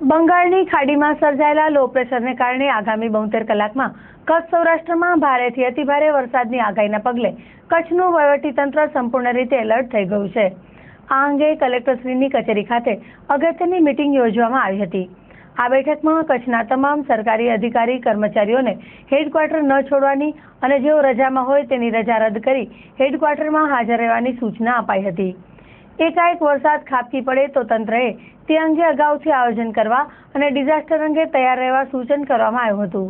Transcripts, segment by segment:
બંગાળની ખાડીમાં સર્જાયેલા લો પ્રેશરને કારણે આગામી 72 કલાકમાં કચ્છ સૌરાષ્ટ્રમાં ભારેથી અતિભારે વરસાદની આગાહીના પગલે કચ્છનું વહીવટીતંત્ર સંપૂર્ણ રીતે એલર્ટ થઈ ગયું છે। આ અંગે કલેક્ટરશ્રીની કચેરી ખાતે અગત્યની મીટિંગ યોજવામાં આવી હતી। આ બેઠકમાં કચ્છના તમામ સરકારી અધિકારી કર્મચારીઓને હેડક્વાર્ટર ન છોડવાની અને જેઓ રજામાં હોય તેની રજા રદ કરી હેડક્વાર્ટરમાં હાજર રહેવાની સૂચના અપાઈ હતી। એકાએક વરસાદ ખાબકી પડે તો તંત્રએ તે અંગે અગાઉથી આયોજન કરવા અને ડિઝાસ્ટર અંગે તૈયાર રહેવા સૂચન કરવામાં આવ્યું હતું।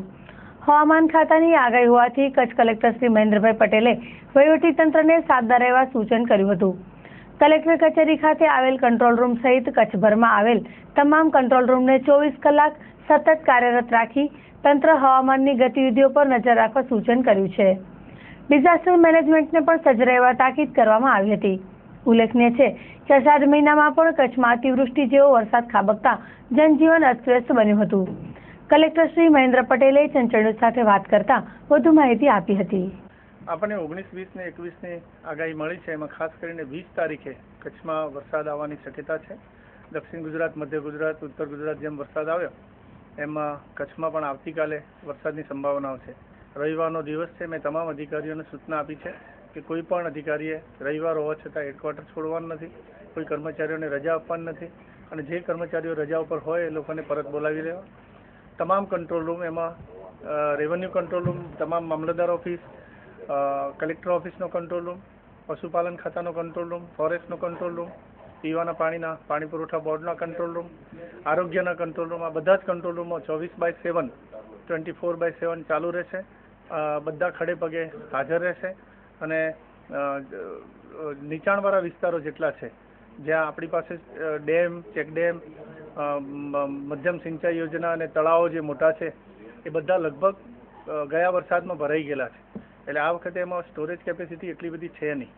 હવામાન ખાતાની આગાહી હોવાથી કચ્છ કલેક્ટર શ્રી મહેન્દ્રભાઈ પટેલે વહીવટીતંત્રને સાબદા રહેવા સૂચન કર્યું હતું। કલેક્ટર કચેરી ખાતે આવેલ કંટ્રોલ રૂમ સહિત કચ્છભરમાં આવેલ તમામ કંટ્રોલ રૂમને 24 કલાક સતત કાર્યરત રાખી તંત્ર હવામાનની ગતિવિધિઓ પર નજર રાખવા સૂચન કર્યું છે। ડિઝાસ્ટર મેનેજમેન્ટને પણ સજ્જ રહેવા તાકીદ કરવામાં આવી હતી। ઉલ્લેખનીય છે કે અષાઢ મહિનામાં પણ કચ્છમાં અતિવૃષ્ટિ જેવો વરસાદ ખાબકતા જનજીવન અસ્તવ્યસ્ત બન્યું હતું। કલેક્ટર શ્રી મહેન્દ્ર પટેલે ચંચળ ન્યૂઝ સાથે વાત કરતા વધુ માહિતી આપી હતી। આપણને 19, 20 ને 21ની આગાહી મળી છે। એમાં ખાસ કરીને 20 તારીખે કચ્છમાં વરસાદ આવવાની શક્યતા છે। દક્ષિણ ગુજરાત, મધ્ય ગુજરાત, ઉત્તર ગુજરાત જેમ વરસાદ આવ્યો એમાં કચ્છમાં પણ આવતીકાલે વરસાદની સંભાવનાઓ છે। રવિવારનો દિવસ છે। મેં તમામ અધિકારીઓને સૂચના આપી છે કે કોઈ પણ અધિકારીએ રવિવાર હોવા છતાં હેડક્વાર્ટર છોડવાનું નથી, કોઈ કર્મચારીઓને રજા આપવાની નથી અને જે કર્મચારીઓ રજા ઉપર હોય એ લોકોને પરત બોલાવી લેવા। તમામ કંટ્રોલ રૂમ એમાં રેવન્યુ કંટ્રોલ રૂમ, તમામ મામલતદાર ઓફિસ, કલેક્ટર ઓફિસનો કંટ્રોલ રૂમ, પશુપાલન ખાતાનો કંટ્રોલ રૂમ, ફોરેસ્ટનો કંટ્રોલ રૂમ, પીવાના પાણી પુરવઠા બોર્ડના કંટ્રોલ રૂમ, આરોગ્યના કંટ્રોલ રૂમ, આ બધા જ કંટ્રોલ રૂમો 24/7 24/7 ચાલુ રહેશે। બધા ખડે પગે હાજર રહેશે અને નીચાણવાળા વિસ્તારો જેટલા છે જ્યાં આપણી પાસે ડેમ, ચેકડેમ, મધ્યમ સિંચાઈ યોજના અને તળાવો જે મોટા છે એ બધા લગભગ ગયા વરસાદમાં ભરાઈ ગયેલા છે। એટલે આ વખતે એમાં સ્ટોરેજ કેપેસિટી એટલી બધી છે નહીં।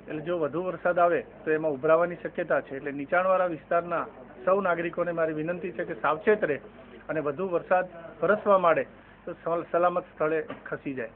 એટલે જો વધુ વરસાદ આવે તો એમાં ઉભરાવાની શક્યતા છે। એટલે નીચાણવાળા વિસ્તારના સૌ નાગરિકોને મારી વિનંતી છે કે સાવચેત રહે અને વધુ વરસાદ વરસવા માંડે તો સલામત સ્થળે ખસી જાય।